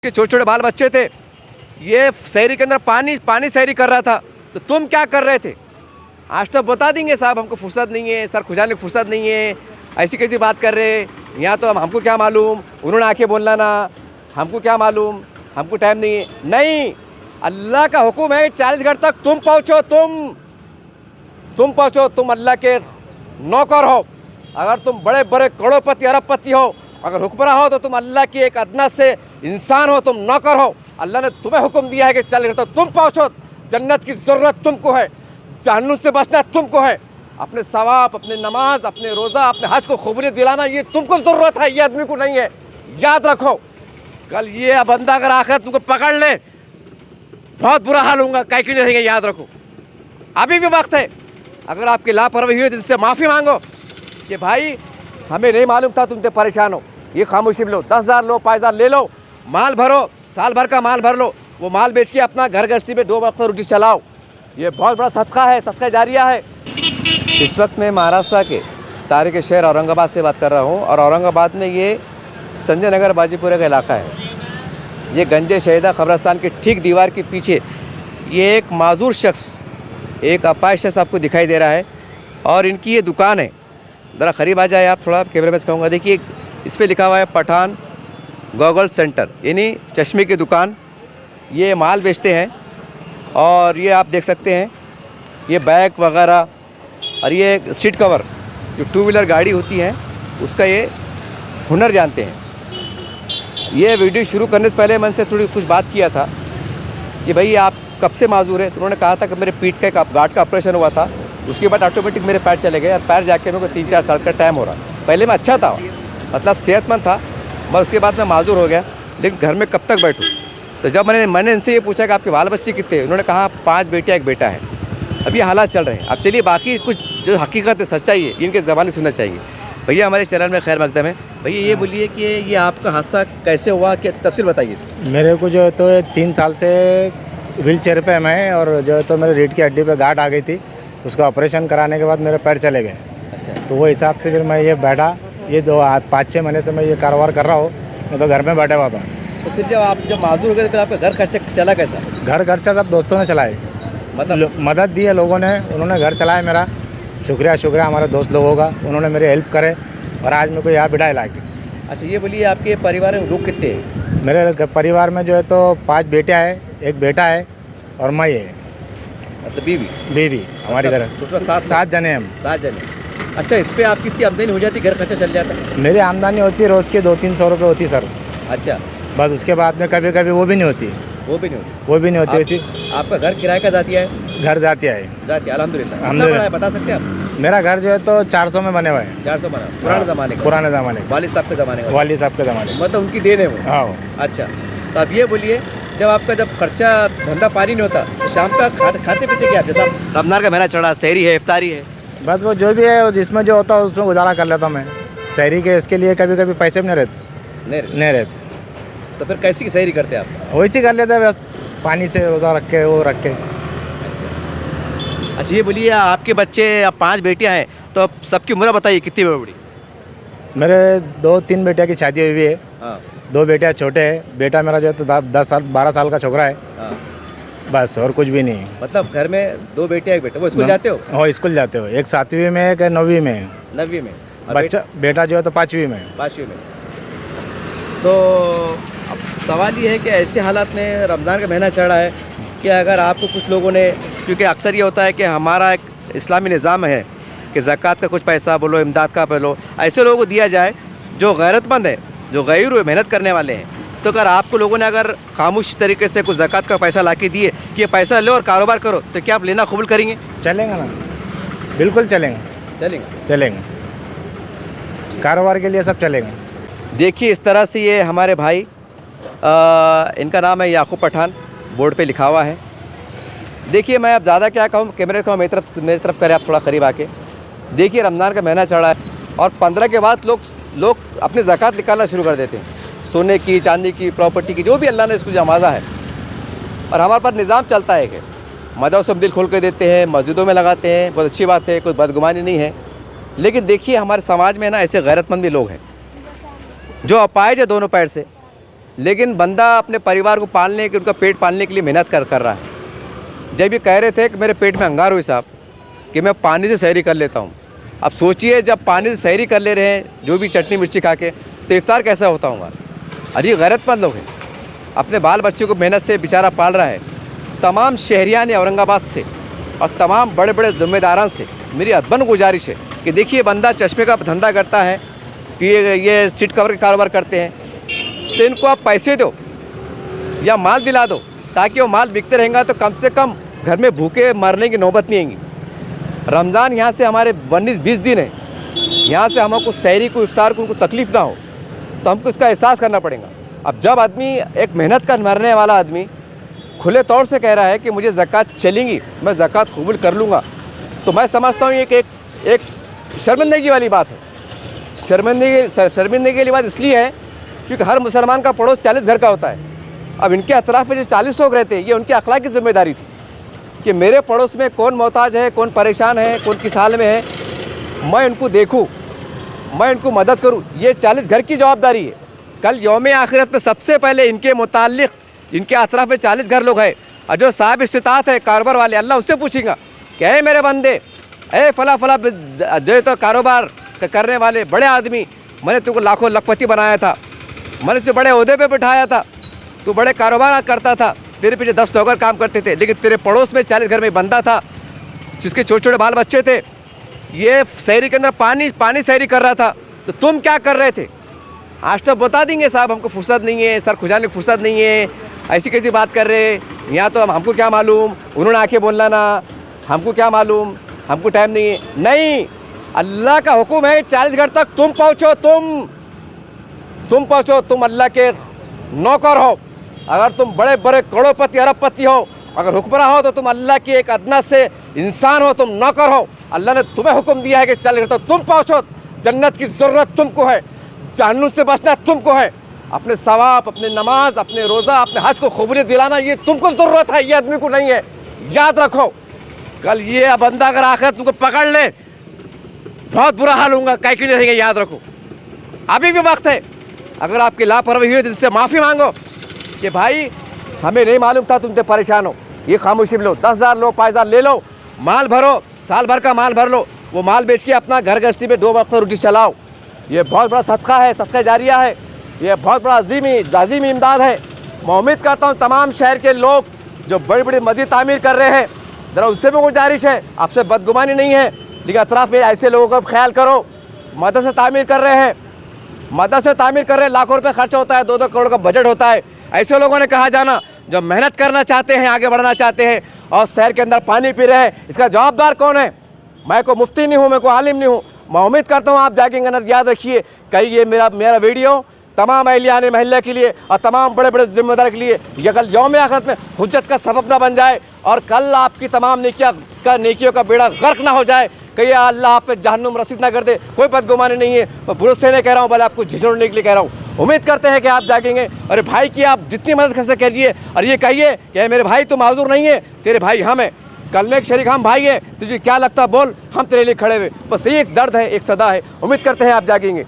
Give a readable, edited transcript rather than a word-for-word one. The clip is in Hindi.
के छोटे छोटे बाल बच्चे थे, ये शहरी के अंदर पानी शहरी कर रहा था, तो तुम क्या कर रहे थे? आज तो बता देंगे साहब, हमको फुर्सत नहीं है, सर खुजाने की फुर्सत नहीं है, ऐसी कैसी बात कर रहे, यहाँ तो हमको क्या मालूम, उन्होंने आके बोलना ना, हमको क्या मालूम, हमको टाइम नहीं है। नहीं, अल्लाह का हुक्म है 40 घर तक तुम पहुँचो, तुम पहुँचो, तुम अल्लाह के नौकर हो। अगर तुम बड़े बड़े करोड़पति अरबपति हो, अगर हुक्मरान हो, तो तुम अल्लाह की एक अदना से इंसान हो, तुम नौकर हो। अल्लाह ने तुम्हें हुक्म दिया है कि 40 घर तक तुम पहुँचो। जन्नत की ज़रूरत तुमको है, जहन्नुम से बचना तुमको है। अपने सवाब, अपने नमाज, अपने रोज़ा, अपने हज को खूबसूरत दिलाना, ये तुमको ज़रूरत है, ये आदमी को नहीं है। याद रखो, कल ये बंदा अगर आखिर तुमको पकड़ ले, बहुत बुरा हाल होगा, कहीं नहीं रहेंगे। याद रखो, अभी भी वक्त है। अगर आपकी लापरवाही हुई तो इससे माफ़ी मांगो कि भाई हमें नहीं मालूम था, तुम तो परेशान हो। ये खामोशी में लो, 10,000 लो, 5,000 ले लो, माल भरो, साल भर का माल भर लो, वो माल बेच के अपना घर गृहस्थी में 2 वक्त रोटी चलाओ। ये बहुत बड़ा सदका है, सदका जारिया है। इस वक्त मैं महाराष्ट्र के तारीख शहर औरंगाबाद से बात कर रहा हूँ, और औरंगाबाद में ये संजय नगर बाजीपुरा का इलाका है। ये गंजे शहीदा कब्रस्तान के ठीक दीवार के पीछे ये एक माजूर शख्स, एक अपाहिज शख्स आपको दिखाई दे रहा है, और इनकी ये दुकान है। ज़रा करीब आ जाए आप, थोड़ा कैमरे में कहूँगा। देखिए, इस पर लिखा हुआ है पठान गॉगल सेंटर, यानी चश्मे की दुकान। ये माल बेचते हैं, और ये आप देख सकते हैं, ये बैग वगैरह और ये सीट कवर, जो 2 व्हीलर गाड़ी होती है उसका ये हुनर जानते हैं। ये वीडियो शुरू करने से पहले मैं उनसे थोड़ी कुछ बात किया था कि भाई आप कब से माजूर है, तो उन्होंने कहा था कि मेरे पीठ का एक गार्ड का ऑपरेशन हुआ था, उसके बाद ऑटोमेटिक मेरे पैर चले गए, और पैर जाके मेरे को 3-4 साल का टाइम हो रहा। पहले मैं अच्छा था, मतलब सेहतमंद था, मगर उसके बाद मैं माजूर हो गया। लेकिन घर में कब तक बैठूँ? तो जब मैंने इनसे ये पूछा कि आपके बाल बच्चे कितने, उन्होंने कहा 5 बेटियाँ 1 बेटा है। अब ये हालात चल रहे हैं। अब चलिए, बाकी कुछ जो हकीकत है, सच्चाई है, इनके ज़बानी सुनना चाहिए। भैया हमारे चैनल में खैर मकदम है। भैया ये बोलिए कि ये आपका हादसा कैसे हुआ, कि तफसील बताइए इसकी। मेरे को जो है तो 3 साल से व्हील चेयर पर मैं, और जो है तो मेरे रीढ़ की हड्डी पे गांठ आ गई थी, उसका ऑपरेशन कराने के बाद मेरे पैर चले गए। अच्छा, तो वो हिसाब से फिर मैं ये बैठा, ये 5-6 महीने से मैं ये कारोबार कर रहा हूँ, मैं तो घर में बैठा हुआ था। तो फिर जब माजूर हो गए, तो फिर आपका घर खर्चा चला कैसा? घर खर्चा सब दोस्तों ने चलाए, मतलब मदद दी है लोगों ने, उन्होंने घर चलाया मेरा। शुक्रिया हमारे दोस्त लोगों का, उन्होंने मेरी हेल्प करे, और आज मेरे को यहाँ बिठाए ला के। अच्छा, ये बोलिए आपके परिवार में लोग कितने हैं? मेरे परिवार में जो है तो 5 बेटियाँ हैं, 1 बेटा है, और मैं है, मतलब बीवी हमारे घर तो 7 जने हैं हम। 7 जने। अच्छा, इस पर आपकी कितनी आमदनी हो जाती, घर खर्चा चल जाता है? मेरी आमदनी होती है रोज़ की 200-300 रुपये होती सर। अच्छा, बस उसके बाद में कभी कभी वो भी नहीं होती। वो भी नहीं होती वैसी आपका घर किराए का जाती है? घर जाती है। अल्हम्दुलिल्लाह। कितना अल्हम्दुलिल्लाह। बड़ा है, बता सकते हैं आप? मेरा घर जो है तो 400 में बने हुए हैं। 400 बना, पुराने ज़माने का? पुराने ज़माने का, वालिद साहब के ज़माने का? वाली साहब के ज़माने का। मतलब उनकी देन है वो? हाँ। अच्छा, तो अब ये बोलिए, जब खर्चा धंधा पानी नहीं होता, तो शाम का खाते पीते क्या? जैसा रमज़ान का महीना चढ़ा, सहरी है, इफ्तारी है, बस वो जो भी है, जिसमें जो होता है उसमें गुजारा कर लेता हूँ मैं। शहरी के इसके लिए कभी कभी पैसे भी नहीं रहते। तो फिर कैसी सहरी करते हैं आप? वैसे कर लेते हैं, बस पानी से रोज़ा रख के, वो रख के। अच्छा, ये बोलिए, आपके बच्चे, अब 5 बेटियां हैं, तो अब सबकी उम्र बताइए कितनी बड़ी? मेरे 2-3 बेटिया की शादी हुई है। हाँ। 2 बेटियाँ छोटे हैं। बेटा मेरा जो है तो 12 साल का छोकरा है। हाँ। बस, और कुछ भी नहीं। मतलब घर में 2 बेटियां 1 बेटा, वो स्कूल जाते हो? हाँ, स्कूल जाते हो। एक 7वीं में, एक 9वीं में। 9वीं में। बच्चा बेटा जो है तो 5वीं में। 5वीं में। तो अब सवाल ये है कि ऐसे हालात में रमज़ान का महीना चढ़ रहा है कि अगर आपको कुछ लोगों ने, क्योंकि अक्सर ये होता है कि हमारा एक इस्लामी निज़ाम है कि ज़कात का कुछ पैसा बोलो, इमदाद का बोलो, ऐसे लोगों को दिया जाए जो गैरतमंद है, जो गैर हुए, मेहनत करने वाले हैं। तो अगर आपको लोगों ने अगर खामोश तरीके से कुछ ज़कात का पैसा ला के दिए कि ये पैसा लो और कारोबार करो, तो क्या आप लेना कबूल करेंगे? चलेंगे ना, बिल्कुल चलेंगे। कारोबार के लिए सब चलेंगे। देखिए, इस तरह से ये हमारे भाई, इनका नाम है याकूब पठान, बोर्ड पे लिखा हुआ है। देखिए, मैं अब ज़्यादा क्या कहूँ, कैमरे को मेरी तरफ करें आप, थोड़ा करीब आके देखिए। रमज़ान का महीना चढ़ा है, और 15 के बाद लोग अपनी ज़कात निकालना शुरू कर देते हैं, सोने की, चांदी की, प्रॉपर्टी की, जो भी अल्लाह ने इसको जमाजा है। और हमारे पास निज़ाम चलता है कि मदरसों में दिल खोल के देते हैं, मस्जिदों में लगाते हैं, बहुत अच्छी बात है, कोई बदगुमानी नहीं है। लेकिन देखिए, हमारे समाज में ना ऐसे गैरतमंद भी लोग हैं जो अपाहिज है दोनों पैर से, लेकिन बंदा अपने परिवार को पालने के, उनका पेट पालने के लिए मेहनत कर रहा है। जब ये कह रहे थे कि मेरे पेट में अंगार हुई साहब कि मैं पानी से सहरी कर लेता हूँ, अब सोचिए जब पानी से सहरी कर ले रहे हैं जो भी चटनी मिर्ची खा के, तो इफ्तार कैसा होता होगा। अरे ये गैरतमंद लोग हैं, अपने बाल बच्चों को मेहनत से बेचारा पाल रहा है। तमाम शहरियान औरंगाबाद से और तमाम बड़े बड़े ज़िम्मेदारान से मेरी अदबन गुजारिश है कि देखिए बंदा चश्मे का धंधा करता है कि ये सीट कवर का कारोबार करते हैं, तो इनको आप पैसे दो या माल दिला दो ताकि वो माल बिकते रहेगा तो कम से कम घर में भूखे मरने की नौबत नहीं आएगी। रमज़ान यहाँ से हमारे 19-20 दिन है, यहाँ से हमको सहरी को इफ्तार को उनको तकलीफ़ ना हो, तो हमको इसका एहसास करना पड़ेगा। अब जब आदमी एक मेहनत कर मरने वाला आदमी खुले तौर से कह रहा है कि मुझे ज़कात चलेंगी, मैं ज़कात कबूल कर लूँगा, तो मैं समझता हूँ एक शर्मिंदगी वाली बात है। शर्मिंदगी वाली बात इसलिए है क्योंकि हर मुसलमान का पड़ोस 40 घर का होता है। अब इनके अतराफ़ में जो 40 लोग रहते हैं, ये उनकी अखलाक की जिम्मेदारी थी कि मेरे पड़ोस में कौन मोहताज है, कौन परेशान है, कौन किस हाल में है, मैं उनको देखूँ, मैं उनको मदद करूँ। ये 40 घर की जवाबदारी है। कल यौम आखिरत में सबसे पहले इनके मुताल्लिक़ इनके अतराफ़ में 40 घर लोग हैं और जो साहब इस्तिताअत है कारोबार वाले, अल्लाह उससे पूछेगा कि ए मेरे बंदे, ए फला जो तो कारोबार करने वाले बड़े आदमी, मैंने तुमको लाखों लखपति बनाया था, मैंने तुझे बड़े ओहदे पे बिठाया था, तू बड़े कारोबार करता था, तेरे पीछे 10 नौकर काम करते थे, लेकिन तेरे पड़ोस में 40 घर में बंदा था जिसके छोटे छोटे बाल बच्चे थे, ये सहरी के अंदर पानी सहरी कर रहा था, तो तुम क्या कर रहे थे। आज तो बता देंगे साहब हमको फुर्सत नहीं है, सर खुजाने की फुर्सत नहीं है, ऐसी कैसी बात कर रहे, यहाँ तो हमको क्या मालूम, उन्होंने आके बोलना ना, हमको क्या मालूम, हमको टाइम नहीं है। नहीं, अल्लाह का हुक्म है 40 घर तक तुम पहुँचो, तुम पहुँचो, तुम अल्लाह के नौकर हो। अगर तुम बड़े बड़े करोड़पति अरबपति हो, अगर हुक्मरान हो, तो तुम अल्लाह की एक अदना से इंसान हो, तुम नौकर हो। अल्लाह ने तुम्हें हुक्म दिया है कि 40 घर तक तुम पहुँचो। जन्नत की ज़रूरत तुमको है, जहन्नुम से बचना तुमको है। अपने सवाब, अपने नमाज, अपने रोज़ा, अपने हज को खबरें दिलाना ये तुमको ज़रूरत है, ये आदमी को नहीं है। याद रखो, कल ये बंदा अगर आखिर तुमको पकड़ ले बहुत बुरा हाल होगा, कहीं के लिए रहेंगे। याद रखो, अभी भी वक्त है। अगर आपकी लापरवाही हुई तो इससे माफ़ी मांगो कि भाई हमें नहीं मालूम था तुम तो परेशान हो, ये खामोशी में लो, 10,000 लो, 5,000 ले लो, माल भरो, साल भर का माल भर लो, वो माल बेच के अपना घर गृहस्थी में 2 वक्त रोटी चलाओ। ये बहुत बड़ा सदका है, सदका जारिया है, ये बहुत बड़ा अजीम इमदाद है। मैं उम्मीद करता हूँ तमाम शहर के लोग जो बड़ी बड़ी मस्जिद तामीर कर रहे हैं, ज़रा उससे भी गुजारिश है, आपसे बदगुमानी नहीं है, लेकिन अतराफ़ में ऐसे लोगों का ख्याल करो। मदरसे तामीर कर रहे हैं, मदरसे तामीर कर रहे हैं, लाखों रुपये खर्च होता है, 2-2 करोड़ का बजट होता है। ऐसे लोगों ने कहा जाना जो मेहनत करना चाहते हैं, आगे बढ़ना चाहते हैं और शहर के अंदर पानी पी रहे हैं, इसका जवाबदार कौन है। मैं को मुफ्ती नहीं हूँ, मैं को आलिम नहीं हूँ। मैं उम्मीद करता हूँ आप जागेंगे ना। याद रखिए, कहीं ये मेरा वीडियो तमाम अहलियान महल्ले के लिए और तमाम बड़े बड़े जिम्मेदार के लिए ये कल यौम आखिरत में हुज्जत का सबब ना बन जाए और कल आपकी तमाम नेकियों का बेड़ा गर्क ना हो जाए, कहीं अल्लाह आप पे जहन्नुम रसीद ना कर दे। कोई बदगुमानी नहीं है, मैं भरोसे नहीं कह रहा हूँ, भले आपको झिझोड़ने के लिए कह रहा हूँ। उम्मीद करते हैं कि आप जागेंगे। अरे भाई की आप जितनी मदद कर सकते कीजिए और ये कहिए कि मेरे भाई तुम माजूर नहीं है, तेरे भाई हम हैं, कलमे के शरीक हम भाई है, तुझे क्या लगता बोल, हम तेरे लिए खड़े हुए। बस एक दर्द है, एक सदा है। उम्मीद करते हैं आप जागेंगे।